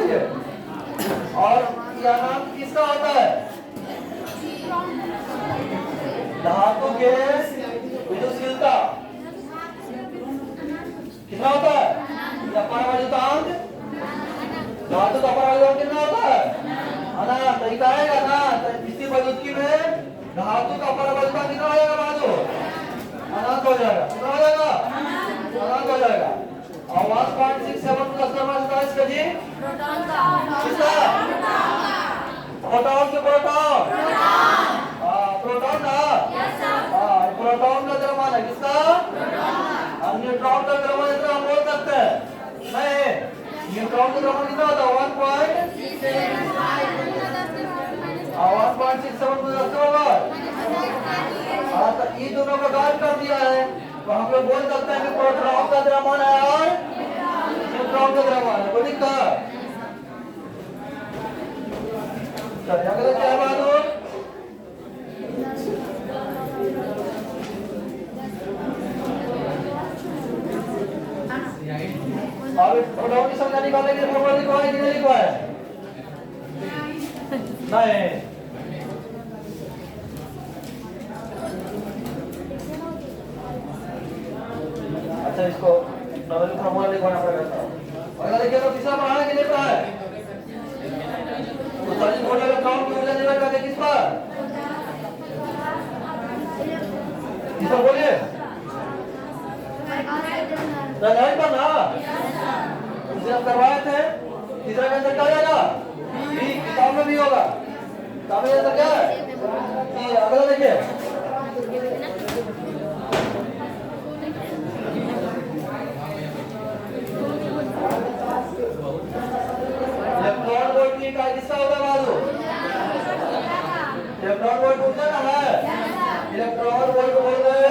लीजिए। और यह नाम किसका होता है? धातु के विद्युतशीलता कितना होता है? अपरावैद्युतांक धातु का अपरावैद्युतांक कितना होता है? अनंत। तरीका आएगा ना स्थिर वैद्युतिकी में धातु का अपरावैद्युतांक कितना हो जाएगा? बाजू अनंत हो जाएगा। कितना हो जाएगा? अनंत हो जाएगा। और 1.67 प्लस का जी प्रोटॉन का किसका? प्रोटॉन के प्रोटॉन प्रोटॉन का प्रोटॉन का द्रव्यमान है किसका? न्यूट्रॉन का द्रव्यमान इतना हम बोल सकते हैं नहीं। न्यूट्रॉन का द्रव्यमान कितना होता है? 1.67 प्लस तो ये दोनों का कार्य कर दिया है तो हम लोग बोल सकते हैं कि प्रोटॉन का द्रव्यमान है और न्यूट्रॉन का द्रव्यमान है। कोई दिक्कत? चलिए अगला क्या है बात? अब प्रोटॉन की संख्या निकालने के लिए फॉर्मूला लिखवा है कि नहीं लिखवा है? नहीं। अच्छा इसको डबल फॉर्मूला लिखवाना पड़ेगा। अगला देखिए तो तीसरा पढ़ा है कि नहीं पढ़ा है? उत्सर्जित होने वाले इलेक्ट्रॉन की ऊर्जा निर्भर करती है किस पर? किस पर बोलिए? प्रकाश पर ना। उसे हम करवाए थे। तीसरा का आंसर क्या हो जाएगा? बी। किताब में भी होगा। किताब में आंसर क्या है? अगला देखिए इलेक्ट्रॉन वोल्ट की इकाई किसका होता है बाजू? इलेक्ट्रॉन वोल्ट ऊर्जा का है। इलेक्ट्रॉन वोल्ट बोल रहे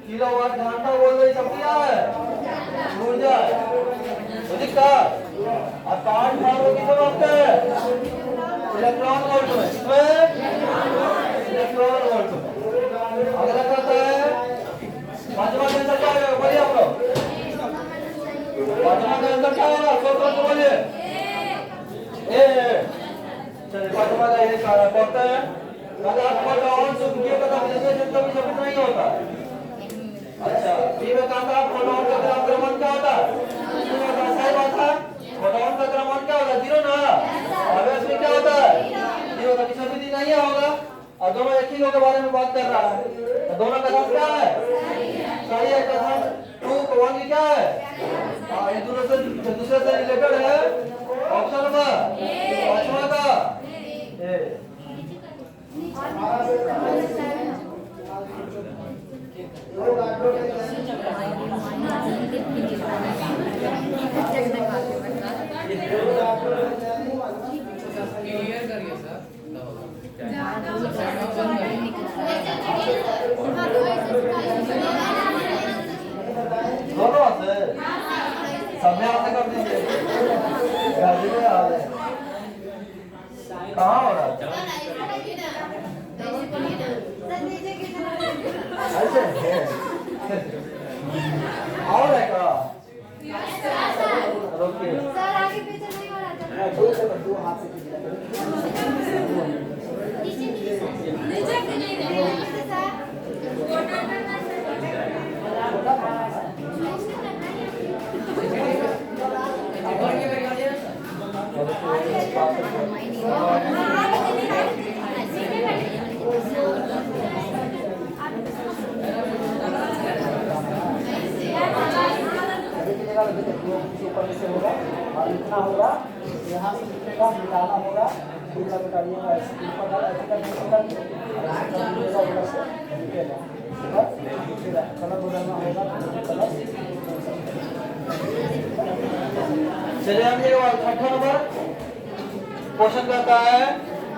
किलोवाट घंटा बोल रहे सब क्या है? ऊर्जा। दिक्कत और पार्ट फॉर्म किसमें होते हैं? इलेक्ट्रॉन वोल्ट में। किसमें? इलेक्ट्रॉन वोल्ट में। अगला कहता है पांचवा का आंसर क्या होगा? बोलिए आप लोग। पांचवा का आंसर क्या होगा? सोच के बोलिए। ए चलिए पांचवा का ये सारा पढ़ते हैं। अगर आपको ऑन सुनिए तो कभी नहीं होता। अच्छा बी में कहा था प्रोटॉन का द्रव्यमान क्या होता है? सही बात है। प्रोटॉन का द्रव्यमान क्या होता है? 0 ना। और इसमें क्या होता है? 0 का किसी भी नहीं होगा। और दोनों एक ही लोग के बारे में बात कर रहा है तो दोनों का नाम क्या है? सही है। कथन 2 को 1 क्या है? एक दूसरे से रिलेटेड है। ऑप्शन नंबर पांचवा का ए। क्लियर करिए सर। दोनों से सब में आते कर दीजिए। गाड़ी में आ रहे कहाँ हो रहा है? ऐसे और है का? रोकिए सर आगे पीछे नहीं हो रहा है। दो हाथ से नीचे से नहीं सर ऊपर से होगा और इतना होगा यहाँ से निकलेगा निकालना होगा पूरा निकालिएगा ऐसे ऊपर ऐसे कर निकलेगा उधर से निकलेगा कलर बदलना होगा कलर। चलिए हम ये 8वां नंबर क्वेश्चन करता है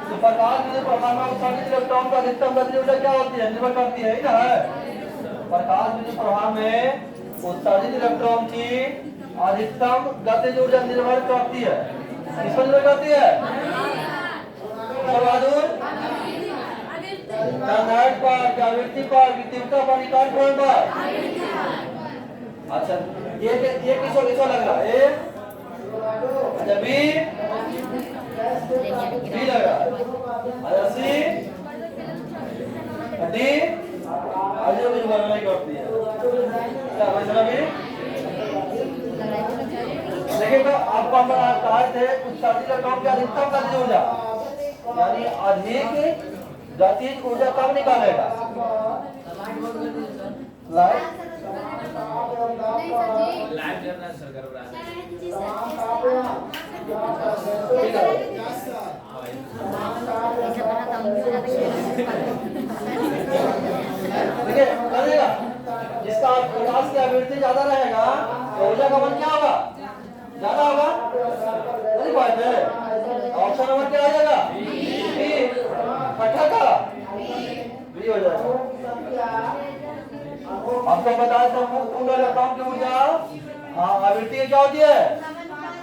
तो प्रकाश में प्रमाण में उत्सर्जित इलेक्ट्रॉन का अधिकतम गति ऊर्जा क्या होती है? निर्भर करती है ना है प्रकाश में प्रभाव में उत्सर्जित इलेक्ट्रॉन की अधिकतम गतिज ऊर्जा निर्भर करती है। किस पर निर्भर करती है? बहादुर संधारण पर, आवृत्ति पर, तीव्रता पर, निकाल कोण पर। अच्छा ये किसको लग रहा है? अच्छा बी बी लगा अच्छा सी डी आज मुझे बनना ही करती है क्या वैसा भी देखिए तो आपको हम कहा थे उत्सर्जित इलेक्ट्रॉन की अधिकतम गतिज ऊर्जा यानी अधिक गतिज ऊर्जा कब निकालेगा लाइट देखिए करेगा जिसका प्रकाश की आवृत्ति ज्यादा रहेगा तो ऊर्जा का मान क्या होगा ज्यादा होगा सही बात है ऑप्शन नंबर क्या आ जाएगा बी छठा का बी हो जाएगा आपको बताया था मुक्त कुंडल इलेक्ट्रॉन की ऊर्जा आवृत्ति क्या होती है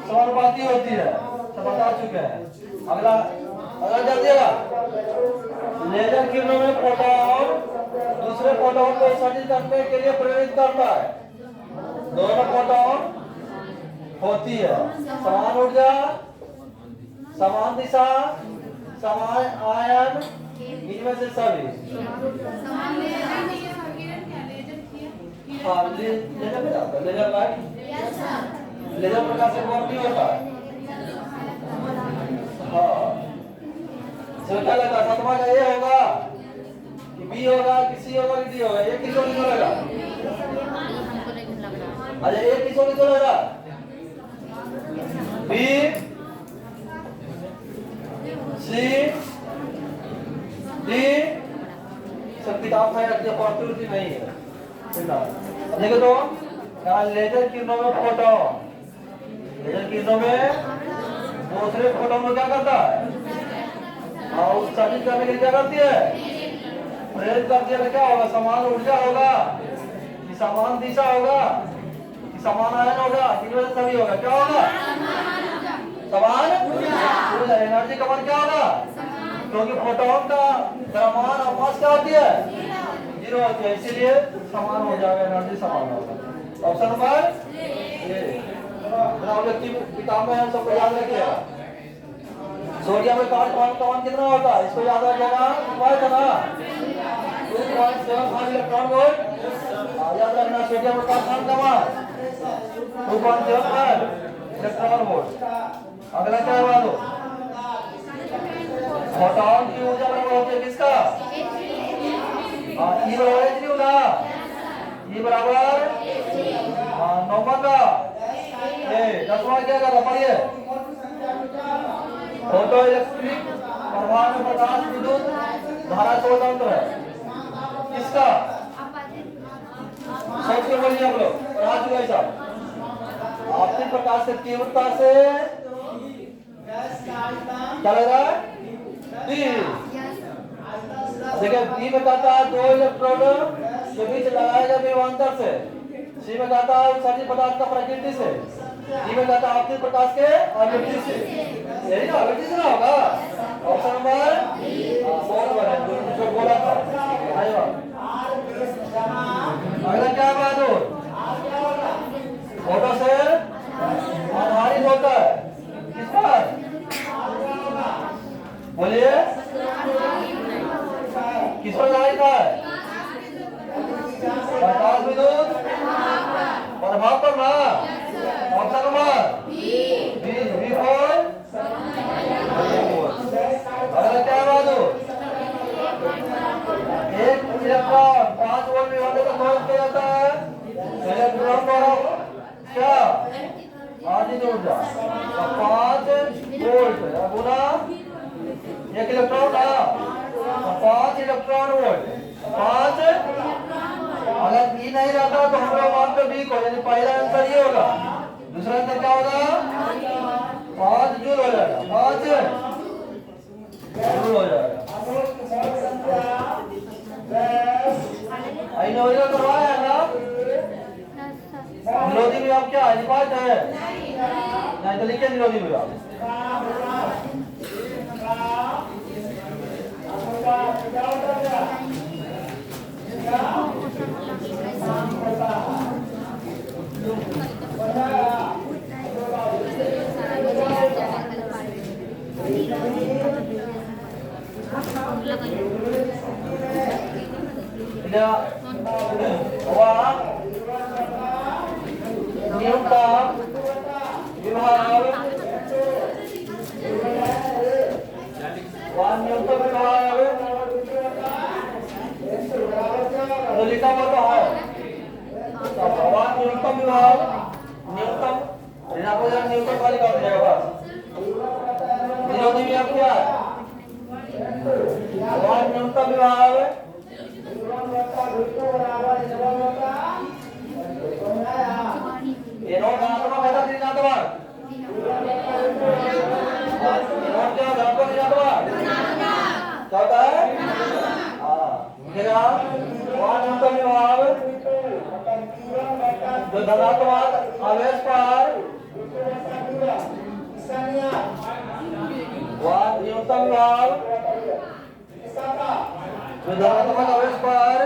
समानुपाती होती है सब बता चुके हैं अगला अगला जाइएगा लेजर किरणों में फोटोन दूसरे फोटोन को उत्सर्जित करने के लिए प्रेरित करता है दोनों फोटोन होती है समान ऊर्जा समान दिशा समान आयन इनमें से सभी हाँ लेजर में जाता है लेजर लाइट लेजर प्रकाश से कौन नहीं होता हाँ क्या लगा सतमा का ये होगा कि बी होगा कि सी होगा कि डी होगा ये किसको किसको लगा अच्छा ये किसको किसको लगा बी सी डी सब किताब में रखिए पॉसिबिलिटी नहीं है देखो तो यहाँ लेजर किरणों में फोटोन लेजर किरणों में दूसरे फोटोन में क्या करता है और उत्सर्जित करने के लिए क्या करती है प्रेरित करती है क्या होगा समान ऊर्जा होगा कि समान दिशा होगा कि समान आयन होगा इनमें से सभी होगा क्या होगा समान ऊर्जा एनर्जी का मान क्या होगा क्योंकि फोटोन का द्रव्यमान और मास क्या होती है जीरो होती है इसीलिए समान हो जाएगा एनर्जी समान होगा ऑप्शन नंबर ए किताब में हम सबको याद रखिएगा सोडियम में कार्बन का मान कितना होता है इसको याद रखिएगा क्या था ना 2.75 इलेक्ट्रॉन वोल्ट याद रखना सोडियम में कार्बन का मान 2.75 इलेक्ट्रॉन वोल्ट अगला क्या है दो फोटोन की ऊर्जा बराबर होती है किसका ई बराबर एच नहीं होगा ई बराबर नंबर का ए 10वां क्या कर रहा पढ़िए फोटो इलेक्ट्रिक प्रभाव में प्रकाश विद्युत धारा स्वतंत्र है किसका सोच के बोलिए आप लोग पढ़ा चुके साहब आपतित प्रकाश से तीव्रता से क्या लग रहा है देखिए बी में कहता है दो इलेक्ट्रोड के बीच लगाया जाए विभवांतर से सी में कहता है उत्सर्जित पदार्थ का प्रकृति से डी में कहता है आपतित प्रकाश के आवृत्ति से यही ना आवृत्ति से ना होगा ऑप्शन नंबर बोल बने जो बोला था आइए अगला क्या बात हो फोटो सेल आधारित होता है किस पर बोलिए किस पर आधारित है प्रकाश विद्युत प्रभाव पर ना ऑप्शन नंबर बी फॉर अगला क्या बात हो एक इलेक्ट्रॉन 5 वोल्ट विभवांतर का प्रयोग किया जाता है इलेक्ट्रॉन द्वारा क्या आधी ऊर्जा 5 वोल्ट गुना एक इलेक्ट्रॉन ना 5 इलेक्ट्रॉन वोल्ट 5 अगर बी नहीं रहता तो हम लोग मान पे बी को यानी पहला आंसर ये होगा दूसरा आंसर क्या होगा 5 जूल हो जाएगा 5 जूल हो जाएगा आइनोरिया करवाया है ना निरोधी में आप क्या हिफाजत है नहीं तो लिखिए निरोधी में आप Thank you. लिखा हुआ तो है न्यूनतम विभाग न्यूनतम न्यूनतम वाली बात है विरोधी विभाग क्या है न्यूनतम विभाग ये नोट धनात्मक है ऋणात्मक नोट क्या धनात्मक ऋणात्मक क्या होता है न्यूनतम विभाग जो धनात्मक आवेश पर न्यूनतम विभाग जो धनात्मक आवेश पर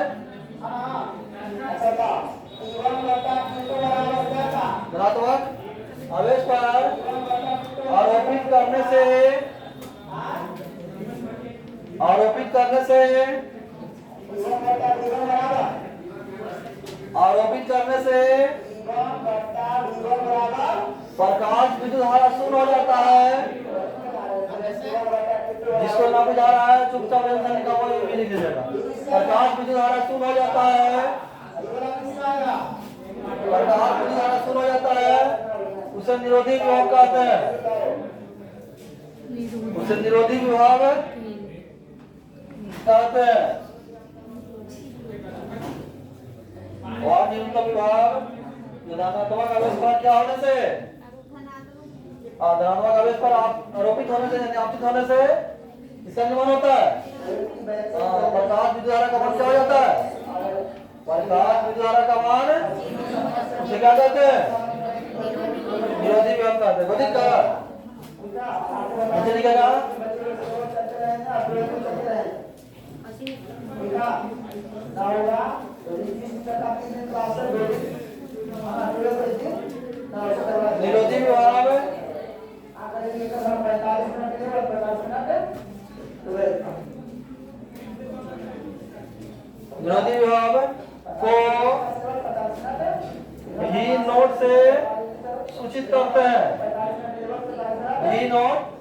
धनात्मक आवेश पर आरोपित करने से प्रकाश विद्युत धारा शून्य हो जाता है जिसको ना भी जा रहा है चुपचाप लिखा हुआ ये भी लिख दीजिएगा प्रकाश विद्युत धारा शून्य हो जाता है प्रकाश विद्युत धारा शून्य हो जाता है उसे निरोधी विभाग कहते हैं उसे निरोधी विभाग कहते हैं और न्यूनतम विभाग धनात्मक आवेश पर क्या होने से धनात्मक आवेश पर आरोपित होने से यानी आपतित होने से इसका नियमन होता है प्रकाश विद्युत धारा का मान क्या हो जाता है प्रकाश विद्युत धारा का मान उसे क्या कहते हैं निरोधी विभाग कहते हैं गति का नीचे लिखेगा निरोधी विभाग निरोधी विभाग को ही नोट से सूचित करते हैं ही नोट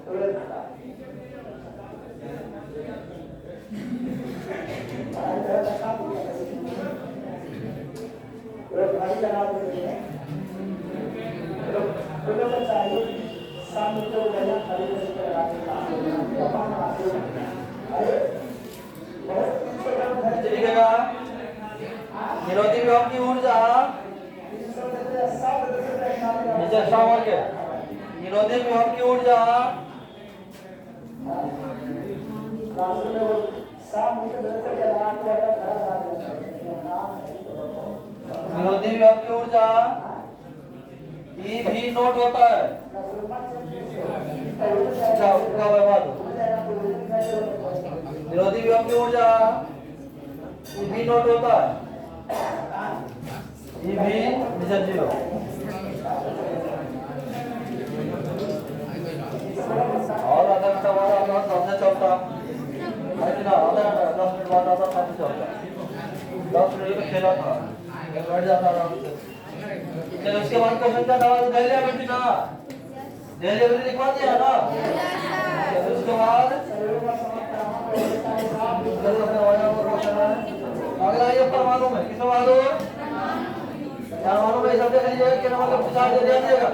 लिखेगा निरोधी विभव की ऊर्जा नीचे शामिल के निरोधी विभव की ऊर्जा निरोधी विभव की ऊर्जा ई भी नोट होता है निरोधी विभव की ऊर्जा ई भी नोट होता है ई भी निश्चित जीरो और आधा घंटा बाद अपना सामने चलता है कि ना आधा घंटा 10 मिनट बाद आता सामने चलता 10 मिनट में खेला था बैठ जाता आराम से फिर उसके बाद क्वेश्चन का दवा दिल्ली बेटी ना दिल्ली बेटी लिखवा दिया ना उसके बाद अगला ये परमाणु में किस परमाणु परमाणु में सब देख लीजिए कि नंबर का पूछा दे दीजिएगा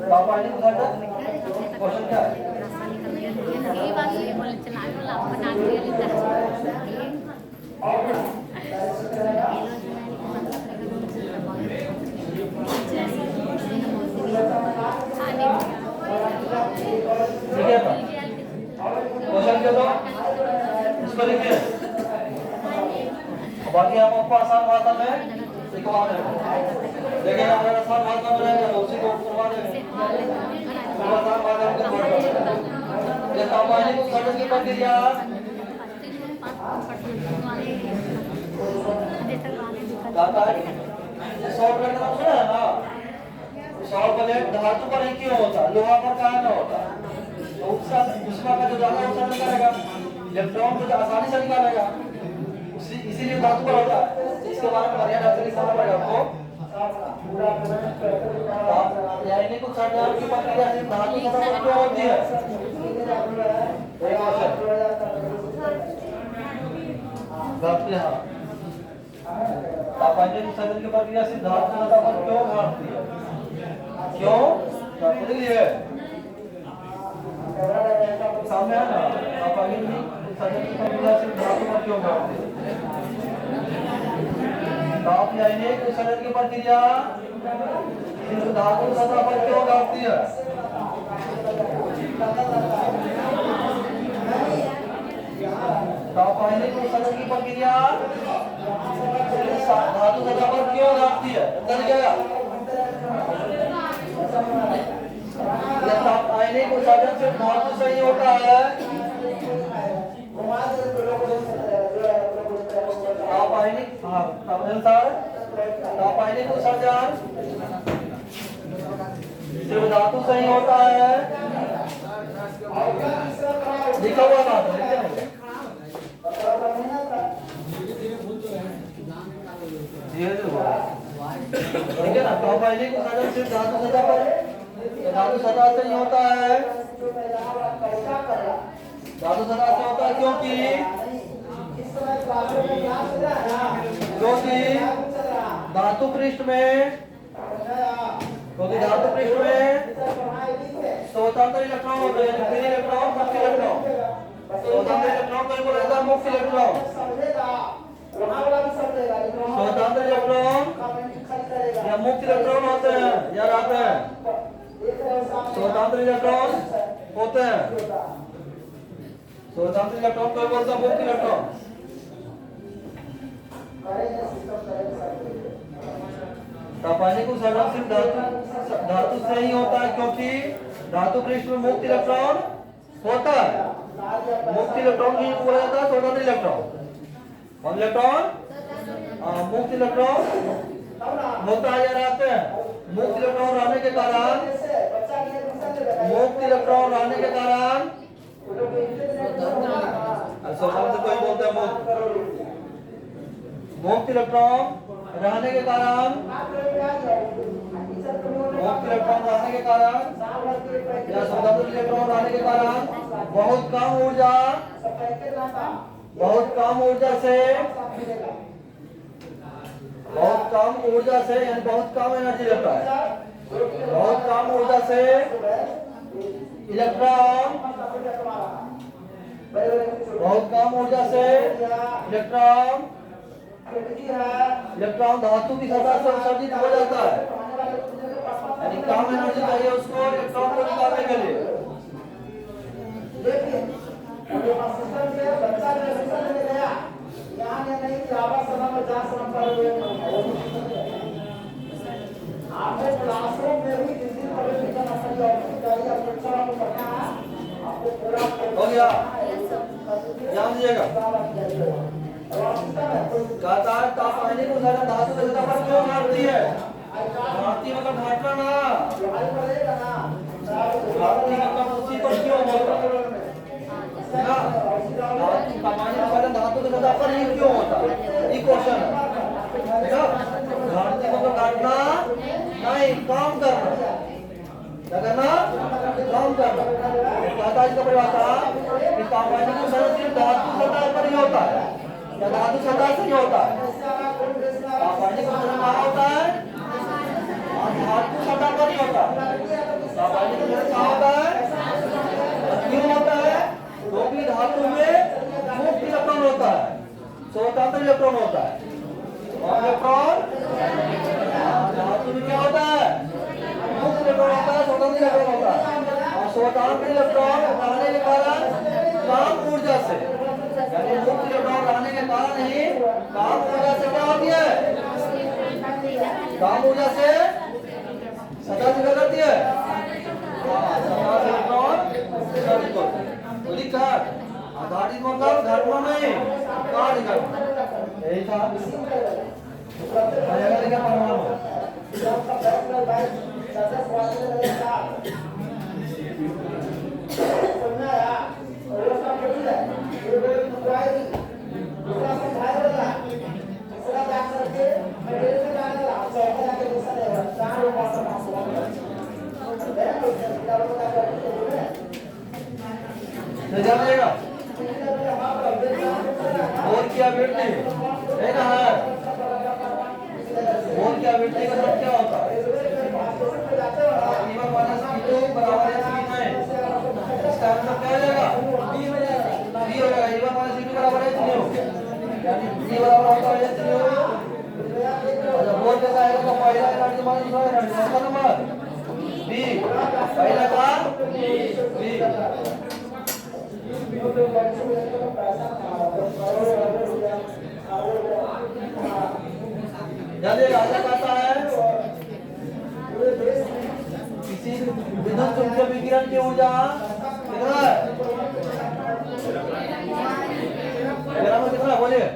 पापा ने पूछा था क्वेश्चन क्या है ये बात ये बोले चला लो आप बना के लेता है ठीक है क्वेश्चन क्या दो इसको लिखिए बाकी हम आपको आसान भाषा में सिखवा देंगे लेकिन अगर आसान भाषा में रहेगा तो उसी को करवा देंगे आसान भाषा में तापायनिक उत्सर्जन की प्रक्रिया सॉल्ट का नाम सुना है ना? सॉल्ट प्लेट धातु पर ही क्यों होता, लोहा पर काहे ना होता? तो उष्मा का जो ज्यादा उत्सर्जन करेगा इलेक्ट्रॉन को आसानी से निकालेगा, इसीलिए धातु पर होता है। इसके बारे में बढ़िया ढंग से समझ पड़ेगा आपको। तापायनिक उत्सर्जन की प्रक्रिया सिर्फ धातु सतह पर क्यों होती है? तापायनिक उत्सर्जन की प्रक्रिया सिर्फ धातु सतह पर क्यों घटती है? क्यों? लिए सामने है ना, तापायनिक उत्सर्जन की प्रक्रिया सिर्फ धातु पर क्यों घटती है? तापायनिक उत्सर्जन की प्रक्रिया सिर्फ धातु सतह पर क्यों घटती है? तापायनिक उत्सर्जन की प्रक्रिया धातु सतह पर क्यों घटती है? तापायनिक उत्सर्जन सिर्फ धातु से ही होता है। तापायनिक उत्सर्जन सिर्फ धातु से ही होता है। लिखा हुआ बात है, ठीक है ना? तापायनिक उत्सर्जन सिर्फ धातु सतह पर, धातु सतह से ही होता है। धातु सतह से होता है क्योंकि धातु पृष्ठ में, क्योंकि धातु पृष्ठ में स्वतंत्र इलेक्ट्रॉन होते हैं, फ्री इलेक्ट्रॉन, मुक्त इलेक्ट्रॉन। स्वतंत्र इलेक्ट्रॉन को बोला जाता है मुक्त इलेक्ट्रॉन। स्वतंत्र इलेक्ट्रॉन या मुक्त इलेक्ट्रॉन होते हैं, याद आते हैं? स्वतंत्र इलेक्ट्रॉन होते हैं, स्वतंत्र इलेक्ट्रॉन को बोलते हैं मुक्त इलेक्ट्रॉन। तापायनिक उत्सर्जन सिर्फ धातु से ही होता है क्योंकि धातु पृष्ठ में मुक्त इलेक्ट्रॉन होता है। मुक्त इलेक्ट्रॉन भी बोला जाता है स्वतंत्र इलेक्ट्रॉन। और इलेक्ट्रॉन मुक्त इलेक्ट्रॉन होता है या रहते हैं। मुक्त इलेक्ट्रॉन रहने के कारण, मुक्त इलेक्ट्रॉन रहने के कारण स्वतंत्र कोई बोलते हैं मुक्त इलेक्ट्रॉन रहने के कारण, मुक्त इलेक्ट्रॉन रहने के कारण या स्वतंत्र इलेक्ट्रॉन रहने के कारण बहुत कम ऊर्जा से यानी बहुत कम एनर्जी लेता है। बहुत कम ऊर्जा से इलेक्ट्रॉन, बहुत कम ऊर्जा से इलेक्ट्रॉन धातु की सतह से उत्सर्जित हो जाता है। यानी कम एनर्जी चाहिए उसको इलेक्ट्रॉन को निकालने के लिए। हो गया, ध्यान दीजिएगा। तापायनिक उत्सर्जन धातु की सतह पर क्यों घटती है? घटती मतलब घटना ना, घटती मतलब उसी पर क्यों होता है ना? तापायनिक उत्सर्जन धातु की सतह पर ही क्यों होता है, ये क्वेश्चन है, ठीक है? घटती मतलब घटना नहीं, काम करना, क्या करना? काम करना। कहता है इसका परिभाषा कि तापायनिक उत्सर्जन सिर्फ धातु सतह पर ही होता है या धातु सतह से ही होता है। तापायनिक उत्सर्जन कहाँ होता है? धातु सतह पर ही होता है। तापायनिक उत्सर्जन कहाँ होता है? क्यों होता है? क्योंकि धातु में मुक्त इलेक्ट्रॉन होता है, स्वतंत्र इलेक्ट्रॉन होता है। और इलेक्ट्रॉन धातु में क्या होता है? मुक्त इलेक्ट्रॉन होता है, स्वतंत्र इलेक्ट्रॉन होता है। और स्वतंत्र इलेक्ट्रॉन रहने के कारण कम ऊर्जा से, यानी मुक्त इलेक्ट्रॉन रहने के कारण ही कम ऊर्जा से क्या होती है? कम ऊर्जा से सतह से क्या करती है? सतह से इलेक्ट्रॉन उत्सर्जित होते हैं। गाड़ी मतलब घर में नहीं, कहाँ निकल? यही था। आएगा क्या परमाणु? जाएगा और क्या बेटे है ना है और क्या बेटे का सब क्या होता है ईवन माइनस b2 बराबर है b9 इसका आंसर क्या हो जाएगा b हो जाएगा ईवन माइनस b2 बराबर है 0 यानी b बराबर होता है 0 अच्छा बोल कैसा आएगा तो पहला एनर्जी माइनस दूसरा एनर्जी कौन सा नंबर b पहला का b जल्दी राजा कहता है किसी विद्युत चुंबकीय विकिरण की ऊर्जा कितना है मेरा में कितना बोलिए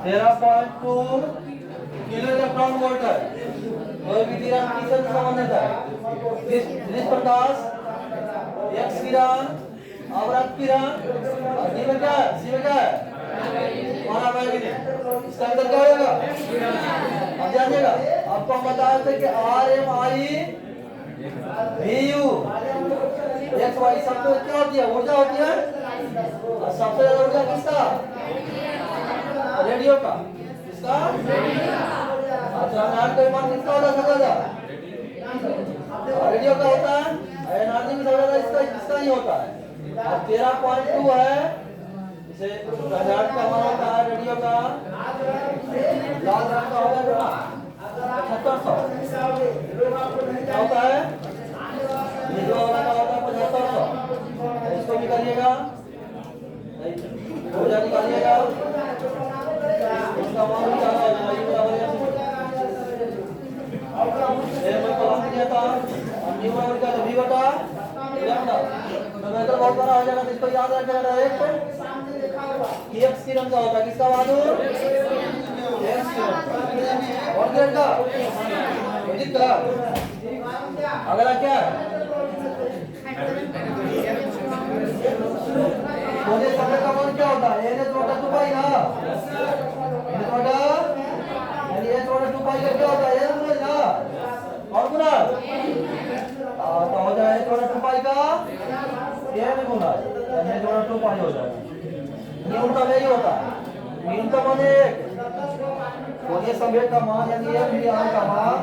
तेरह 13.2 किलो इलेक्ट्रॉन वोल्ट है और विकिरण किससे संबंधित है जिस प्रकाश एक्स किरण अवरक्त किरण और डी में क्या है सी में क्या है पराबैंगनी इसका आंसर क्या होगा अब जानिएगा आपको हम बताए थे कि R M I V U X Y सबसे क्या होती है ऊर्जा होती है और सबसे ज्यादा ऊर्जा किसका रेडियो का किसका अच्छा नाम का मान किसका होता है सबसे ज्यादा रेडियो का होता है एनर्जी में सबसे ज्यादा इसका ही होता है अब 13.2 है इसे रडार का मान होता है रेडियो का लाल रंग का होगा कितना 7600 क्या होता है नीला वाला का होता है 7500 इसको भी करिएगा ऊर्जा निकालिएगा उसका मान क्या होगा ये बराबर है मैं कॉलम दिया था अन्य बराबर का v बटा लैम्डा तो मेथड बहुत बड़ा हो जाएगा तो इसको याद रखना डायरेक्ट x किरण का होता है किसका बहादुर x किरण और किरण का विद्युत का अगला क्या है मुझे समय का मान क्या होता है n छोटा 2 पाई ना n छोटा यानी n छोटा 2 पाई का क्या होता है n ना और गुना तो हो जाए थोड़ा 2 पाई का n गुना n थोड़ा 2 पाई हो जाएगा न्यूनतम यही होता है न्यूनतम माने कोणीय संवेग का मान यानी m r का मान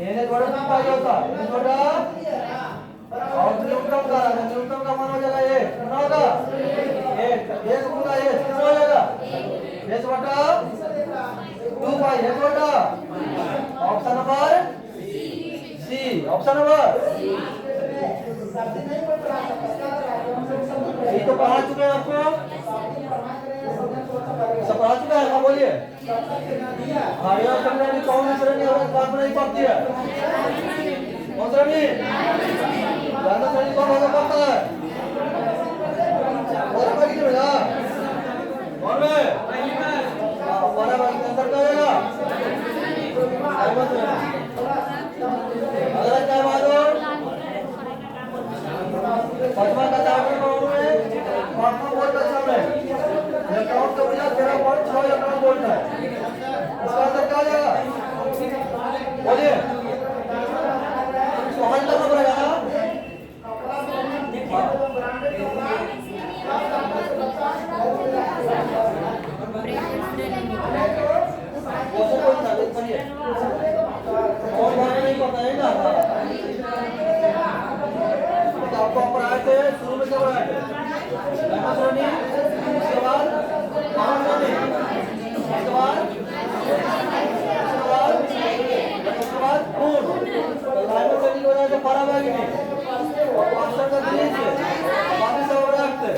n थोड़ा 2 पाई होता है n थोड़ा और न्यूनतम का मान हो जाएगा 1 कितना होगा 1 गुना 1 कितना हो जाएगा s बटा 2 पाई है छोटा option number C option number ये तो पढ़ा चुके हैं आपको सब पढ़ा चुका है बोलिए हरियाणा श्रेणी कौन सी श्रेणी और बात नहीं पड़ती है कौन श्रेणी ज्यादा श्रेणी कौन होगा पड़ता है और बाकी जो है कौन में हमारा भाई अंदर का होगा अगला क्या बात हो पचमा का चावल में पापा बोलता सामने इलेक्ट्रॉन का ऊर्जा 13.6 इलेक्ट्रॉन वोल्ट है इसका आंसर क्या हो जाएगा बोलिए इसको हल करना पड़ेगा ना और बात नहीं पता है ना तो आपको पढ़ाए थे शुरू में क्या पढ़ाए थे श्रेणी उसके बाद पूर्ण श्रेणी की वजह से पराबैंगनी और ऑप्शन का बाकी सब रखते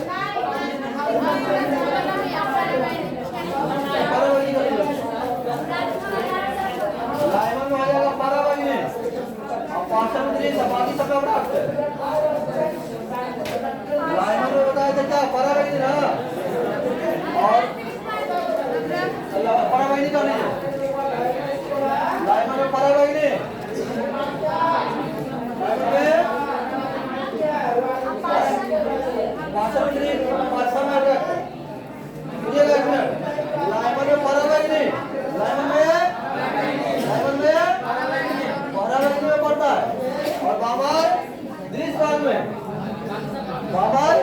बाबर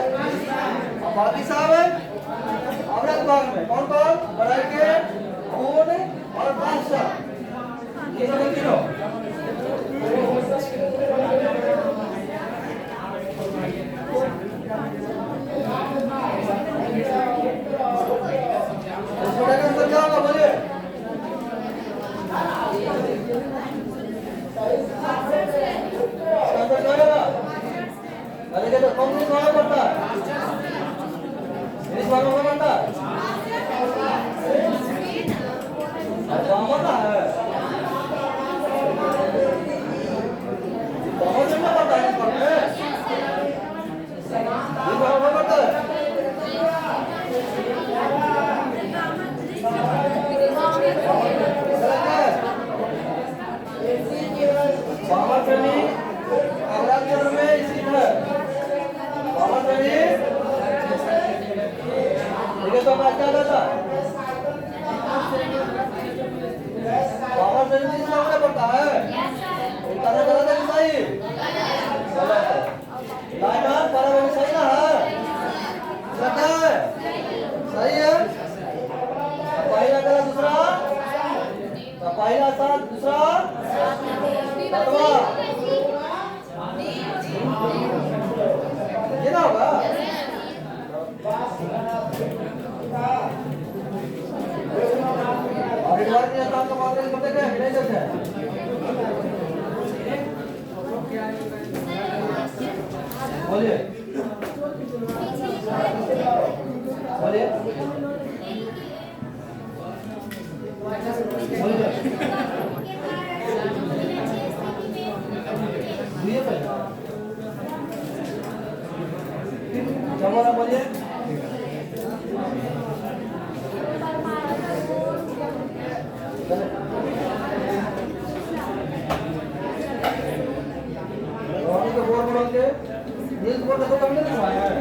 और बाकी साहब औरत भाग में कौन कौन बढ़ा के खून और बादशाह ये सब तीनों समझाऊंगा बोलिए अरे क्या कौन सी वाला पड़ता है इंग्लिश वाला पड़ता है पड़ता है बहुत जगह पड़ता है ये वाला पड़ता है बाबा ट्रेनी अगला चरण में इसी है बाबा ट्रेनी ठीक है तो मैं क्या कहता बाबा ट्रेनी किस नाम से पड़ता है करना गलत है कि सही गलत है लाइनर बराबर सही ना है इसका क्या है सही है पहला गलत दूसरा पहला साथ दूसरा तत्वा ये ना होगा और एक बार ये काम का बात करते हैं नहीं करते हैं बोलिए बोलिए जमाना बोलिए बोर्ड बोल के न्यूज़ बोर्ड तो कम नहीं लिखवाया है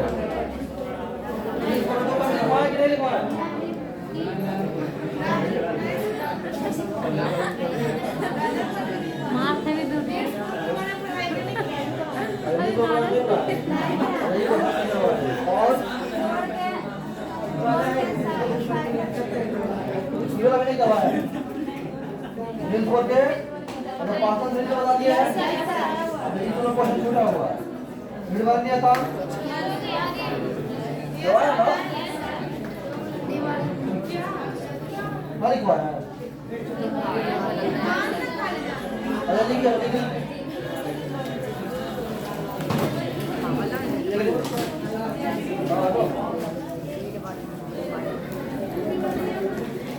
न्यूज़ बोर्ड तो कम लिखवाया कि नहीं लिखवाया माफ है भी दूर और ये वाला नहीं करवाया न्यूज़ बोर्ड के अगर पासन से बता दिया है अब इस दोनों क्वेश्चन छूटा हुआ भीड़ बात नहीं आता दवाया ना हर एक बार अरे लिखिए लिखिए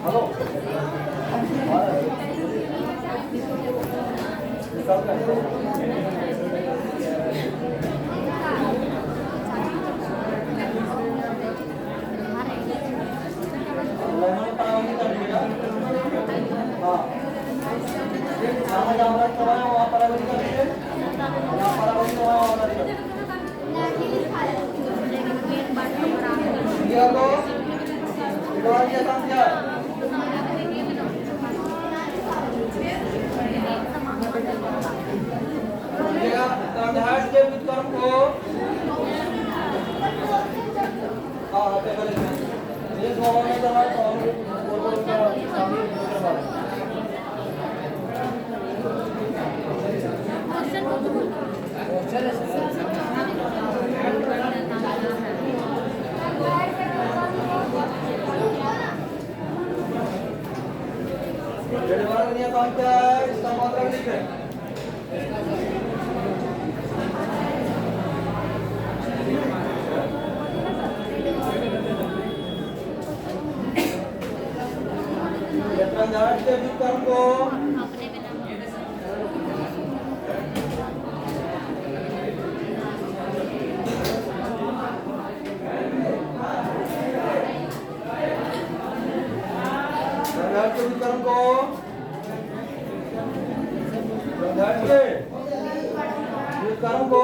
हेलो इसका मात्रा लिखें के विकल्प को अपने बिना के विकल्प को के विकल्प को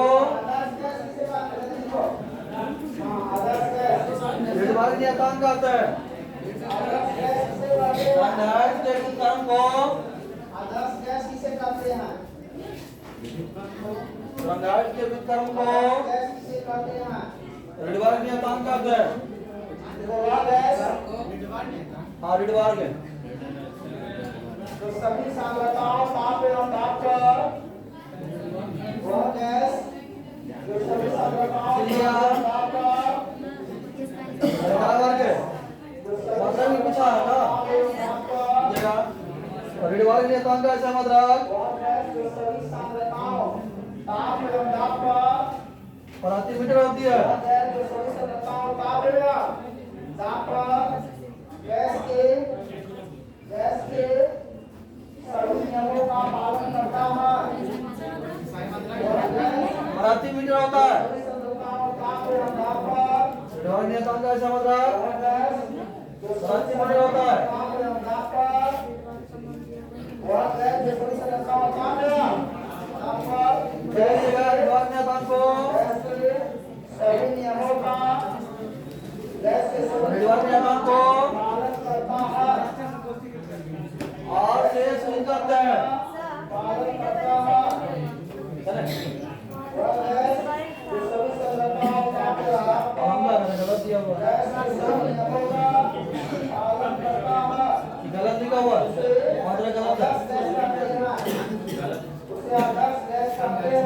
नियतांक आता है के विकल्प को रंगावट के विक्रम को ऋडवार नियतांक का है। हाँ ऋडवार के तो सभी सांद्रताओं ताप एवं दाब पर वह गैस जो सभी सांद्रताओं ताप पर ऋडवार के मात्रा भी पूछा है ना ऋडवार नियतांक का ऐसा मात्रा वह गैस जो सभी सांद्रताओं ताप एवं दाब पर प्रति मीटर होती है। वह गैस जो सभी सांद्रताओं ताप एवं दाब पर गैस के सभी नियमों का पालन करता है। प्रति मीटर होता है। सभी सांद्रताओं ताप एवं दाब पर ऋडवार नियतांक का ऐसा मात्रा वह गैस जो प्रति मीटर होता है। ताप एवं दाब पर वह गैस जो सभी सांद्रताओं ताप एवं दाब पर ऋडवार नियतांक को सभी नियमों का गैस के ऋडवार नियतांक को पालन करता है। और से शुरू करते हैं। पालन करता है। चले वह गैस जो सभी संरचनाओं का गलत दिया हुआ है। गैस के सभी नियमों का पालन करता है। गलत लिखा हुआ है। मात्रा गलत है। उसे आदर्श गैस कहते हैं।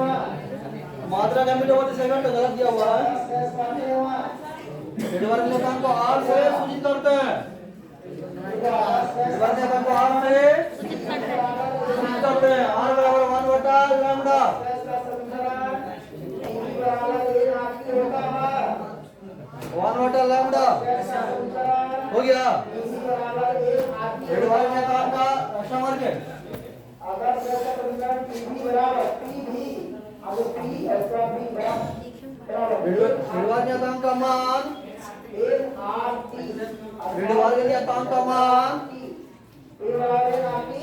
मात्रा का मीटर होती सेकंड गलत दिया हुआ है। गैस कहते हैं। ऋडवार नियतांक को आर से सूचित करते हैं। ऋडवार नियतांक को आर से सूचित करते हैं। आर बराबर 1 बटा लैम्डा। गैस का समीकरण E = होता है। 1 बटा लैम्डा गैस का समीकरण हो गया। E = ऋडवार नियतांक का रक्षा मार्ग है। अगर गैस का समीकरण PV बराबर PV अब P अथवा P बराबर ऋडवार नियतांक का मान RT ऋडवार नियतांक का मान P बराबर RT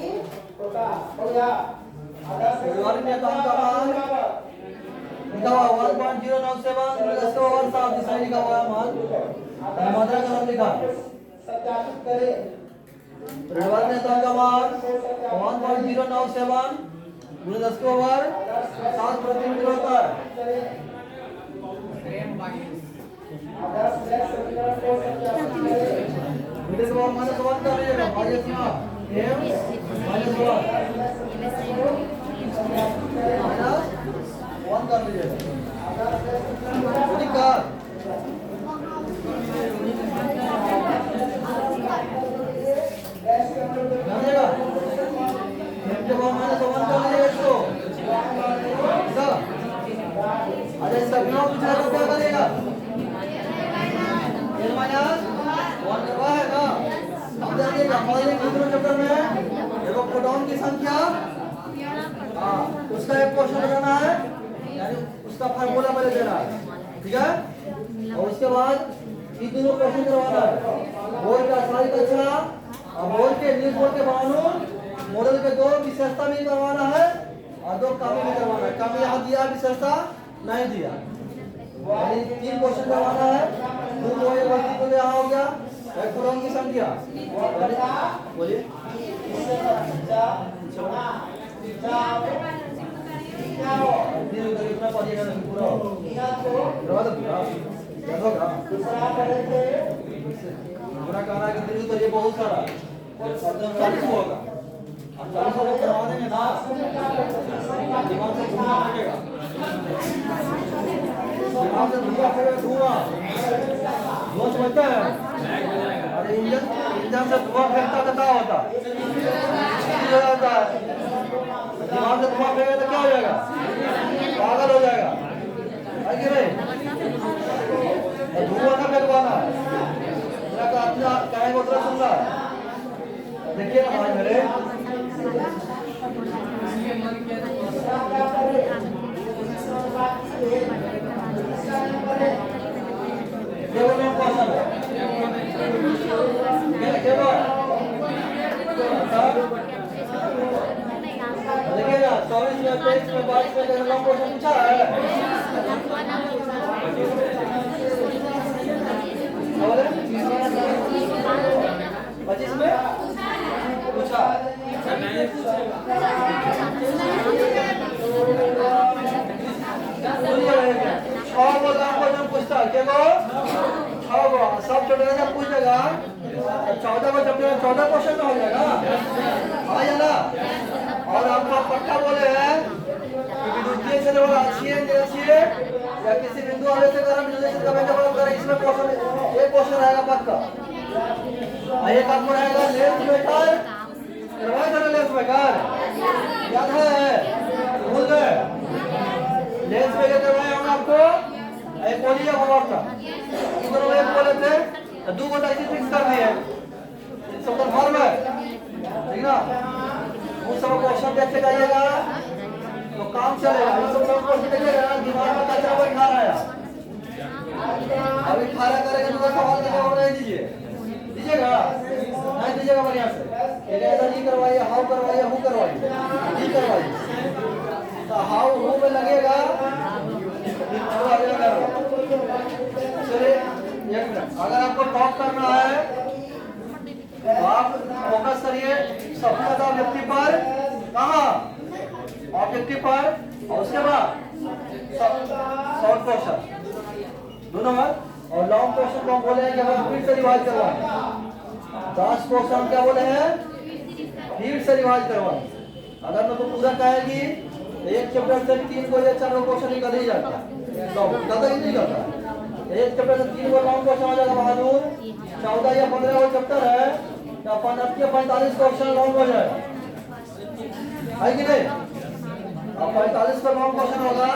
होता हो गया। अगर ऋडवार नियतांक का मान लिखा हुआ 1.097 इसका और साफ दिशा लिखा हुआ है मान। मात्रा गलत लिखा। सत्यापित करें। ऋडवार नियतांक का मान 1.097 गुणे 10 के पावर 7 प्रति मीटर होता है। आदर्श गैस समीकरण को सत्यापित करें। मीटर के पावर -1 कर लीजिएगा। माइनस में m -1 कर लीजिएगा। ठीक है। गैस के अंदर जानिएगा m के पावर -1 कर लीजिएगा इसको। ठीक है। अरे इसका बिना पूछा तो क्या करेगा? l माइनस 1 करवा है ना। अब जानिएगा पहले दूसरे चैप्टर में देखो प्रोटॉन की संख्या उसका एक क्वेश्चन लगाना है यानी उसका फार्मूला पहले देना है। ठीक है। और उसके बाद ये दोनों क्वेश्चन करवाना है। बोल का सारी कक्षा और बोल के निर्भर के कानून मॉडल के दो विशेषता भी करवाना है और दो कमी भी करवाना है। कमी यहाँ दिया विशेषता नहीं दिया यानी 3 क्वेश्चन करवाना है। दो एक व्यक्ति को यहाँ हो गया एक प्रोटॉन की संख्या बोलिए इतना पढ़िएगा नहीं पूरा करवा दो पूरा पूरा कहना है कि दिल्ली तो ये बहुत सारा 40 होगा। अब 40 होगा करवा देंगे ना दिमाग से घूमना पड़ेगा। दिमाग से घूमना पड़ेगा धुआं समझता है। अरे इंजन से धुआं फेंकता तो क्या होता है? दिमाग से धुआं फेंकेगा तो क्या हो जाएगा? पागल हो जाएगा है कि नहीं? धुआं ना फेंकवाना है। मेरा अपना कहेंगे उतना सुन रहा है। देखिए ना भाई मेरे केवल एक क्वेश्चन है। केवल देखिएगा 24 में 23 में 22 में कैसे लॉन्ग क्वेश्चन पूछा है। 25 में पूछा स्टार क्या को 6 को सब छोटे जब पूछेगा 14 को चैप्टर 14 क्वेश्चन में हो जाएगा आ जाना। और आपको पक्का बोले हैं कि विद्युतीय क्षेत्र वाला अच्छी है या किसी बिंदु वाले से करंट रिलेशन का बेटा बराबर करें, इसमें क्वेश्चन एक क्वेश्चन रहेगा पक्का। एक आपको रहेगा लेंस बेकार करवाया था लेंस बेकार याद है भूल गए लेंस बेकार करवाया हम आपको एक बोलिए होगा था इधर एक बोले थे तो 2 घंटा इसी फिक्स कर दिए सब तो फॉर्म है ठीक ना। उस समय क्वेश्चन देखते जाइएगा तो काम चलेगा। इस सब लोग क्वेश्चन देखिएगा दिमाग में कचरा बैठा रहा है अभी खाना करेगा तो सवाल का जवाब नहीं दीजिएगा नहीं दीजिएगा बढ़िया से ऐसा नहीं करवाइए हाउ करवाइए हु करवाइए नहीं करवाइए तो हाउ हु में लगेगा चलिए एक मिनट। अगर आपको टॉप करना है तो आप फोकस करिए सबसे ज्यादा ऑब्जेक्टिव पर कहाँ ऑब्जेक्टिव पर और उसके बाद शॉर्ट क्वेश्चन 2 नंबर और लॉन्ग क्वेश्चन को हम बोले हैं कि हम फिर से रिवाइज करवाएं 10 क्वेश्चन क्या बोले हैं फिर से रिवाइज करवाएं। अगर मैं तो पूरा कहेगी तो एक चैप्टर से 3 को या 4 क्वेश्चन निकल ही जाता ज्यादा ही नहीं करता। एक चैप्टर से 3 को लॉन्ग क्वेश्चन आ जाएगा बहादुर 14 या 15 वो चैप्टर है तो 45 क्वेश्चन लॉन्ग हो जाएगा है कि नहीं। अब 45 का लॉन्ग क्वेश्चन होगा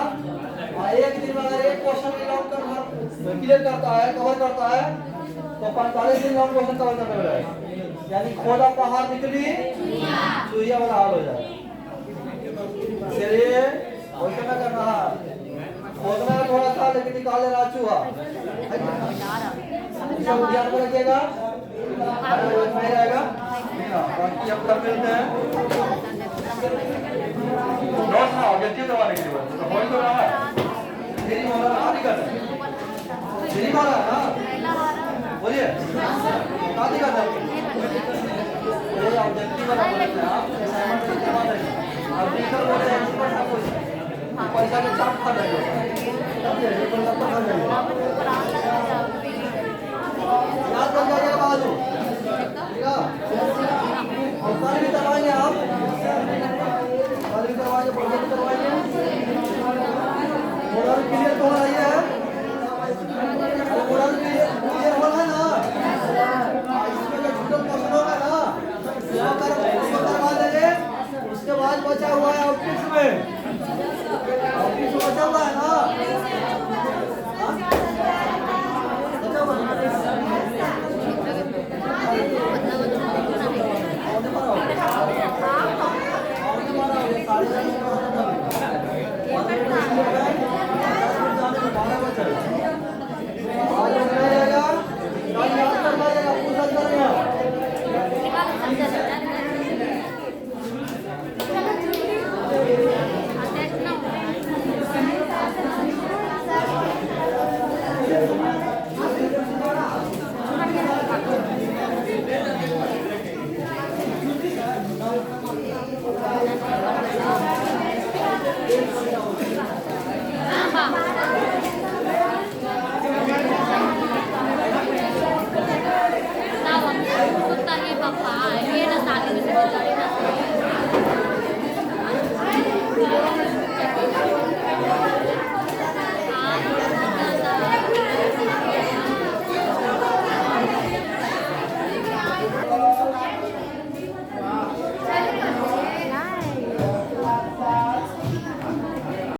एक दिन में अगर एक क्वेश्चन भी लॉन्ग क्लियर करता है कवर करता है तो 45 दिन लॉन्ग क्वेश्चन कवर करने वाला है यानी खोदा पहाड़ निकली चूहिया वाला हाल हो जाए। चलिए क्वेश्चन में करना है खोदना थोड़ा था लेकिन निकाल लेना चूहा सब ध्यान में रखिएगा नहीं रहेगा बाकी हम तब मिलते हैं नोट ना ऑब्जेक्टिव करवाने के लिए तो पॉइंट तो रहा है तेरी मोहर कहाँ दिखाता है तेरी मोहर ना बोलिए कहाँ दिखाता है ये ऑब्जेक्टिव वाला बोलते हैं आप असाइनमेंट में करवा देंगे अब टीचर बोले हैं इस पर सब कुछ पैसा में चाट खा जाएगा समझे ये तो सब खा जाएगा याद कर जाइएगा बाजू ठीक है और कल भी करवाएंगे आप कल भी करवाएंगे प्रोजेक्ट करवाएंगे और क्लियर तो